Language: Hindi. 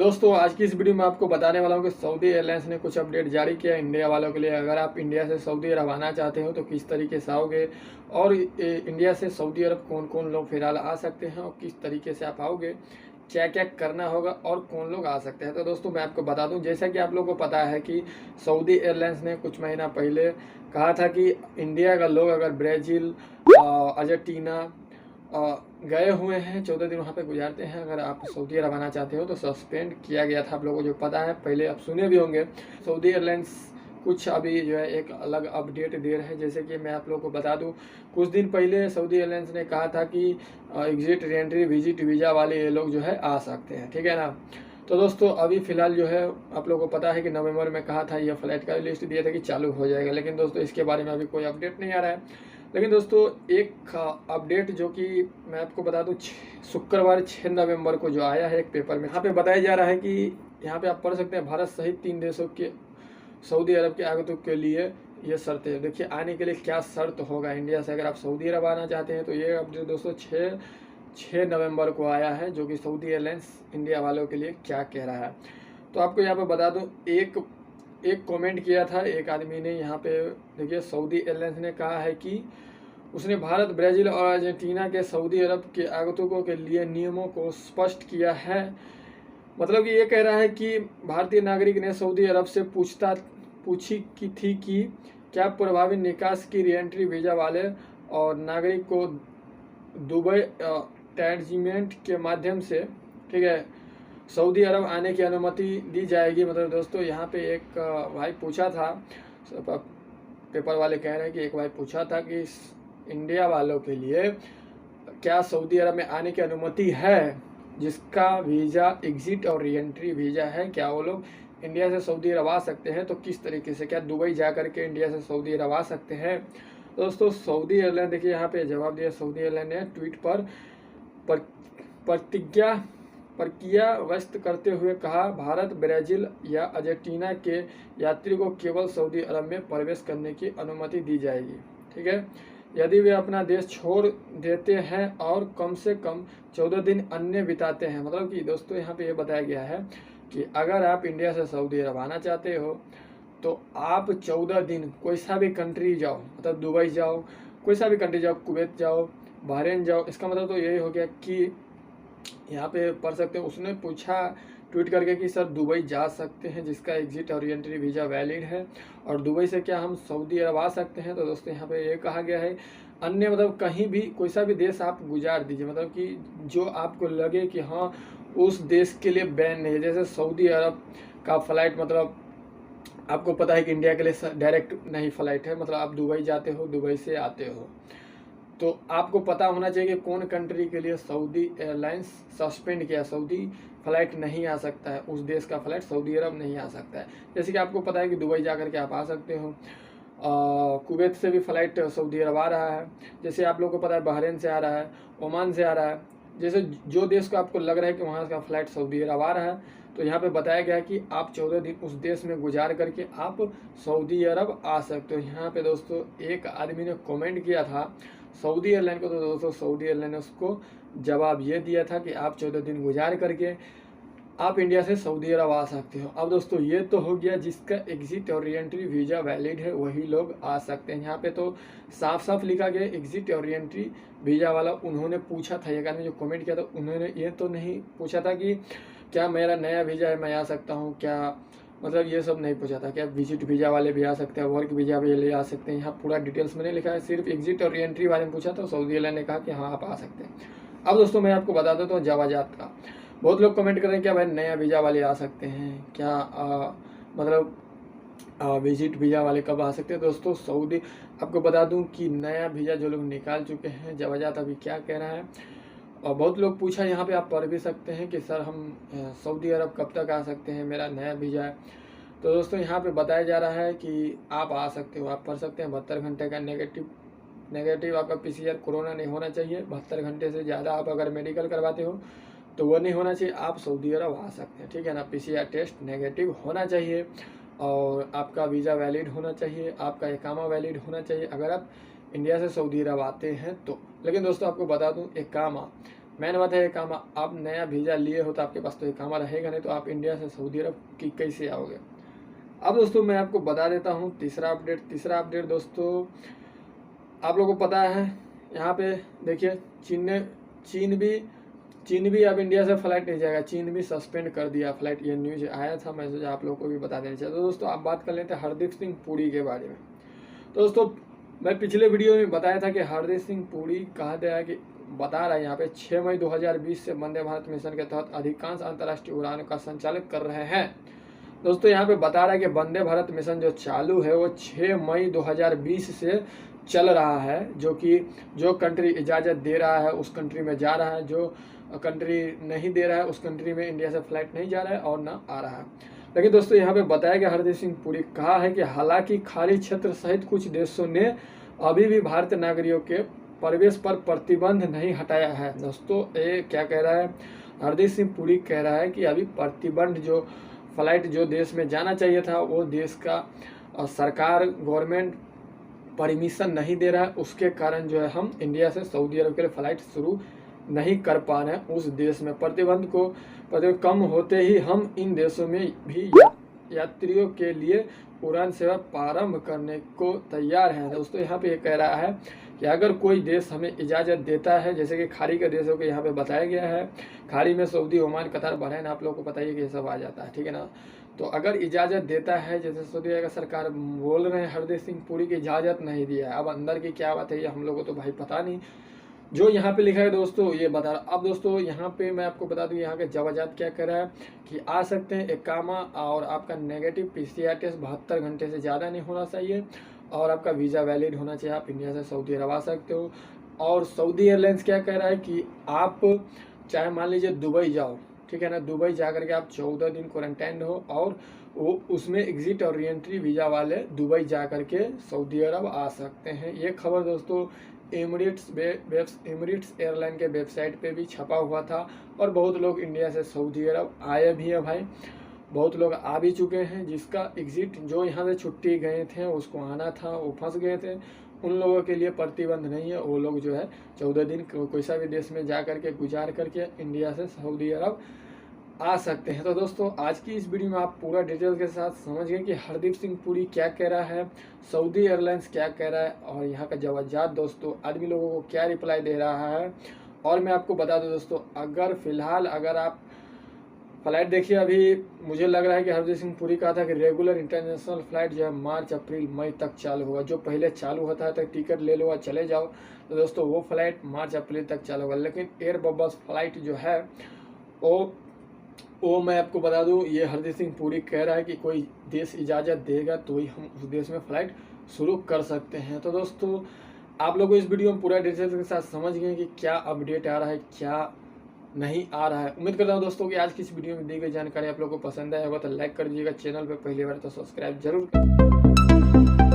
दोस्तों आज की इस वीडियो में आपको बताने वाला हूँ कि सऊदी एयरलाइंस ने कुछ अपडेट जारी किया इंडिया वालों के लिए। अगर आप इंडिया से सऊदी अरब आना चाहते हो तो किस तरीके से आओगे, और इंडिया से सऊदी अरब कौन कौन लोग फिलहाल आ सकते हैं और किस तरीके से आप आओगे, क्या क्या करना होगा और कौन लोग आ सकते हैं। तो दोस्तों मैं आपको बता दूं, जैसा कि आप लोगों को पता है कि सऊदी एयरलाइंस ने कुछ महीना पहले कहा था कि इंडिया का लोग अगर ब्राज़ील, अर्जेंटीना गए हुए हैं 14 दिन वहाँ पे गुजारते हैं, अगर आप सऊदी अरब आना चाहते हो तो सस्पेंड किया गया था। आप लोगों को जो पता है, पहले आप सुने भी होंगे। सऊदी एयरलाइंस कुछ अभी जो है एक अलग अपडेट दे रहे हैं। जैसे कि मैं आप लोगों को बता दूं, कुछ दिन पहले सऊदी एयरलाइंस ने कहा था कि एग्जिट, रीएंट्री, विजिट वीज़ा वाले ये लोग जो है आ सकते हैं, ठीक है ना। तो दोस्तों अभी फ़िलहाल जो है आप लोगों को पता है कि नवंबर में कहा था, यह फ्लाइट का लिस्ट दिया था कि चालू हो जाएगा, लेकिन दोस्तों इसके बारे में अभी कोई अपडेट नहीं आ रहा है। लेकिन दोस्तों एक अपडेट जो कि मैं आपको बता दूं, शुक्रवार 6 नवंबर को जो आया है एक पेपर में, यहाँ पे बताया जा रहा है कि यहाँ पे आप पढ़ सकते हैं, भारत सहित 3 देशों के सऊदी अरब के आगंतुक के लिए ये शर्तें। देखिए आने के लिए क्या शर्त होगा इंडिया से, अगर आप सऊदी अरब आना चाहते हैं तो ये अपडेट दोस्तों 6 नवंबर को आया है, जो कि सऊदी एयरलाइंस इंडिया वालों के लिए क्या कह रहा है। तो आपको यहाँ पर बता दूँ, एक कमेंट किया था एक आदमी ने यहाँ पे। देखिए सऊदी एयरलाइंस ने कहा है कि उसने भारत, ब्राज़ील और अर्जेंटीना के सऊदी अरब के आगंतुकों के लिए नियमों को स्पष्ट किया है। मतलब कि ये कह रहा है कि भारतीय नागरिक ने सऊदी अरब से पूछी की थी कि क्या प्रभावी निकास की रीएंट्री वीज़ा वाले और नागरिक को दुबई ट्रांजिट के माध्यम से, ठीक है, सऊदी अरब आने की अनुमति दी जाएगी। मतलब दोस्तों यहाँ पे एक भाई पूछा था, पेपर वाले कह रहे हैं कि एक भाई पूछा था कि इंडिया वालों के लिए क्या सऊदी अरब में आने की अनुमति है, जिसका वीज़ा एग्जिट और रीएंट्री वीज़ा है, क्या वो लोग इंडिया से सऊदी अरब आ सकते हैं। तो किस तरीके से, क्या दुबई जा कर के इंडिया से सऊदी अरब आ सकते हैं। दोस्तों सऊदी एयरलाइन देखिए यहाँ पे जवाब दिया। सऊदी एयरलाइन ने ट्वीट पर प्रक्रिया व्यक्त करते हुए कहा, भारत, ब्राज़ील या अर्जेंटीना के यात्री को केवल सऊदी अरब में प्रवेश करने की अनुमति दी जाएगी, ठीक है, यदि वे अपना देश छोड़ देते हैं और कम से कम 14 दिन अन्य बिताते हैं। मतलब कि दोस्तों यहाँ पे ये बताया गया है कि अगर आप इंडिया से सऊदी अरब आना चाहते हो तो आप 14 दिन कोई सा भी कंट्री जाओ, मतलब दुबई जाओ, कोई सा भी कंट्री जाओ, कुवैत जाओ, बहरीन जाओ। इसका मतलब तो यही हो गया कि यहाँ पे पढ़ सकते हैं, उसने पूछा ट्वीट करके कि सर दुबई जा सकते हैं जिसका एग्जिट और एंट्री वीज़ा वैलिड है, और दुबई से क्या हम सऊदी अरब आ सकते हैं। तो दोस्तों यहाँ पे ये कहा गया है अन्य, मतलब कहीं भी कोई सा भी देश आप गुजार दीजिए, मतलब कि जो आपको लगे कि हाँ उस देश के लिए बैन नहीं है। जैसे सऊदी अरब का फ़्लाइट, मतलब आपको पता है कि इंडिया के लिए डायरेक्ट नहीं फ़्लाइट है, मतलब आप दुबई जाते हो, दुबई से आते हो, तो आपको पता होना चाहिए कि कौन कंट्री के लिए सऊदी एयरलाइंस सस्पेंड किया, सऊदी फ़्लाइट नहीं आ सकता है, उस देश का फ़्लाइट सऊदी अरब नहीं आ सकता है। जैसे कि आपको पता है कि दुबई जा कर के आप आ सकते हो, कुवैत से भी फ़्लाइट सऊदी अरब आ रहा है, जैसे आप लोगों को पता है बहरीन से आ रहा है, ओमान से आ रहा है। जैसे जो देश को आपको लग रहा है कि वहाँ का फ़्लाइट सऊदी अरब आ रहा है, तो यहाँ पे बताया गया है कि आप 14 दिन उस देश में गुजार करके आप सऊदी अरब आ सकते हो। यहाँ पे दोस्तों एक आदमी ने कमेंट किया था सऊदी एयरलाइन को, तो दोस्तों सऊदी एयरलाइन ने उसको जवाब ये दिया था कि आप 14 दिन गुजार करके आप इंडिया से सऊदी अरब आ सकते हो। अब दोस्तों ये तो हो गया जिसका एग्जिट और रीएंट्री वीज़ा वैलिड है, वही लोग आ सकते हैं। यहाँ पे तो साफ साफ लिखा गया एग्जिट और रीएंट्री वीज़ा वाला। उन्होंने पूछा था, एक आदमी जो कमेंट किया था, उन्होंने ये तो नहीं पूछा था कि क्या मेरा नया वीज़ा है मैं आ सकता हूँ, क्या, मतलब ये सब नहीं पूछा था। क्या विजिट वीज़ा वाले भी आ सकते हैं, वर्क वीज़ा भी आ सकते हैं, यहाँ पूरा डिटेल्स मैंने लिखा है। सिर्फ एग्जिट और रीएंट्री वाले ने पूछा, तो सऊदी एयरलाइन ने कहा कि हाँ आप आ सकते हैं। अब दोस्तों मैं आपको बता देता हूँ जवाजात का। बहुत लोग कमेंट कर रहे हैं क्या भाई नया वीज़ा वाले आ सकते हैं क्या, मतलब विजिट वीज़ा वाले कब आ सकते हैं। दोस्तों सऊदी, आपको बता दूं कि नया वीज़ा जो लोग निकाल चुके हैं, जवाजात अभी क्या कह रहा है। और बहुत लोग पूछा, यहाँ पे आप पढ़ भी सकते हैं कि सर हम सऊदी अरब कब तक आ सकते हैं, मेरा नया वीज़ा है। तो दोस्तों यहाँ पे बताया जा रहा है कि आप आ सकते हो, आप पढ़ सकते हैं 72 घंटे का नेगेटिव आपका पीसीआर कोरोना नहीं होना चाहिए। 72 घंटे से ज़्यादा आप अगर मेडिकल करवाते हो तो वो नहीं होना चाहिए, आप सऊदी अरब आ सकते हैं, ठीक है ना। पीसीआर टेस्ट नेगेटिव होना चाहिए और आपका वीज़ा वैलिड होना चाहिए, आपका इकामा वैलिड होना चाहिए अगर आप इंडिया से सऊदी अरब आते हैं तो। लेकिन दोस्तों आपको बता दूं, इकामा मेन बात है इकामा, आप नया वीज़ा लिए हो तो आपके पास तो इकामा रहेगा नहीं, तो आप इंडिया से सऊदी अरब की कैसे आओगे। अब दोस्तों मैं आपको बता देता हूँ तीसरा अपडेट दोस्तों, आप लोगों को पता है यहाँ पे देखिए चीन भी अब इंडिया से फ्लाइट नहीं जाएगा, चीन भी सस्पेंड कर दिया फ्लाइट, ये न्यूज आया था, मैसेज आप लोगों को भी बता देना चाहिए। तो दोस्तों आप बात कर लेते हैं हरदीप सिंह पुरी के बारे में। तो दोस्तों मैं पिछले वीडियो में बताया था कि हरदीप सिंह पुरी कहा गया है कि बता रहा है यहाँ पे 6 मई 2020 से वंदे भारत मिशन के तहत अधिकांश अंतर्राष्ट्रीय उड़ानों का संचालित कर रहे हैं। दोस्तों यहाँ पे बता रहा है कि वंदे भारत मिशन जो चालू है वो 6 मई 2020 से चल रहा है, जो कंट्री इजाज़त दे रहा है उस कंट्री में जा रहा है, जो कंट्री नहीं दे रहा है उस कंट्री में इंडिया से फ्लाइट नहीं जा रहा है और ना आ रहा है। लेकिन दोस्तों यहाँ पे बताया गया हरदीप सिंह पुरी कहा है कि हालांकि खाड़ी क्षेत्र सहित कुछ देशों ने अभी भी भारतीय नागरिकों के प्रवेश पर प्रतिबंध नहीं हटाया है। दोस्तों ये क्या कह रहा है, हरदीप सिंह पुरी कह रहा है कि अभी प्रतिबंध जो फ्लाइट जो देश में जाना चाहिए था वो देश का सरकार गवर्नमेंट परमिशन नहीं दे रहा है, उसके कारण जो है हम इंडिया से सऊदी अरब के लिए फ़्लाइट शुरू नहीं कर पा रहे हैं। उस देश में प्रतिबंध कम होते ही हम इन देशों में भी यात्रियों के लिए उड़ान सेवा प्रारंभ करने को तैयार हैं। दोस्तों यहाँ पे ये कह रहा है कि अगर कोई देश हमें इजाज़त देता है, जैसे कि खाड़ी के देशों के यहाँ पे बताया गया है, खाड़ी में सऊदी, ओमान, कतर, बहरीन आप लोगों को पता ही कि ये सब आ जाता है, ठीक है ना। तो अगर इजाज़त देता है, जैसे सऊदी अरब सरकार बोल रहे हैं हरदीप सिंह पुरी की इजाज़त नहीं दिया है, अब अंदर की क्या बात है ये हम लोगों को तो भाई पता नहीं, जो यहाँ पे लिखा है दोस्तों ये बता रहा। अब दोस्तों यहाँ पे मैं आपको बता दूँ यहाँ के जवाजात क्या कह रहा है कि आ सकते हैं इकामा और आपका नेगेटिव PCR टेस्ट 72 घंटे से ज़्यादा नहीं होना चाहिए और आपका वीज़ा वैलिड होना चाहिए, आप इंडिया से सऊदी अरब आ सकते हो। और सऊदी एयरलाइंस क्या कह रहा है कि आप चाहे मान लीजिए दुबई जाओ, ठीक है ना, दुबई जा करके आप 14 दिन क्वारंटाइन हो और वो उसमें एग्जिट और रीएंट्री वीज़ा वाले दुबई जा करके सऊदी अरब आ सकते हैं। ये खबर दोस्तों एमिरेट्स एयरलाइन के वेबसाइट पे भी छपा हुआ था और बहुत लोग इंडिया से सऊदी अरब आए भी हैं भाई, बहुत लोग आ भी चुके हैं, जिसका एग्जिट जो यहाँ से छुट्टी गए थे उसको आना था वो फंस गए थे, उन लोगों के लिए प्रतिबंध नहीं है, वो लोग जो है 14 दिन कोई सा भी देश में जा करके गुजार करके इंडिया से सऊदी अरब आ सकते हैं। तो दोस्तों आज की इस वीडियो में आप पूरा डिटेल के साथ समझ गए कि हरदीप सिंह पुरी क्या कह रहा है, सऊदी एयरलाइंस क्या कह रहा है और यहाँ का जवाजात दोस्तों आदमी लोगों को क्या रिप्लाई दे रहा है। और मैं आपको बता दूं दोस्तों, अगर आप फ्लाइट देखिए, अभी मुझे लग रहा है कि हरदीप सिंह पुरी कहा था कि रेगुलर इंटरनेशनल फ्लाइट जो है मार्च, अप्रैल, मई तक चालू होगा, जो पहले चालू होता है तक टिकट ले लो और चले जाओ, तो दोस्तों वो फ्लाइट मार्च अप्रैल तक चालू होगा। लेकिन एयर बबल्स फ्लाइट जो है वो मैं आपको बता दूं, ये हरदीप सिंह पुरी कह रहा है कि कोई देश इजाज़त देगा तो ही हम उस देश में फ़्लाइट शुरू कर सकते हैं। तो दोस्तों आप लोगों को इस वीडियो में पूरा डिटेल्स के साथ समझ गए कि क्या अपडेट आ रहा है क्या नहीं आ रहा है। उम्मीद करता हूं दोस्तों कि आज की इस वीडियो में दी गई जानकारी आप लोगों को पसंद आया होगा, तो लाइक कर दीजिएगा, चैनल पर पहली बार तो सब्सक्राइब जरूर करें।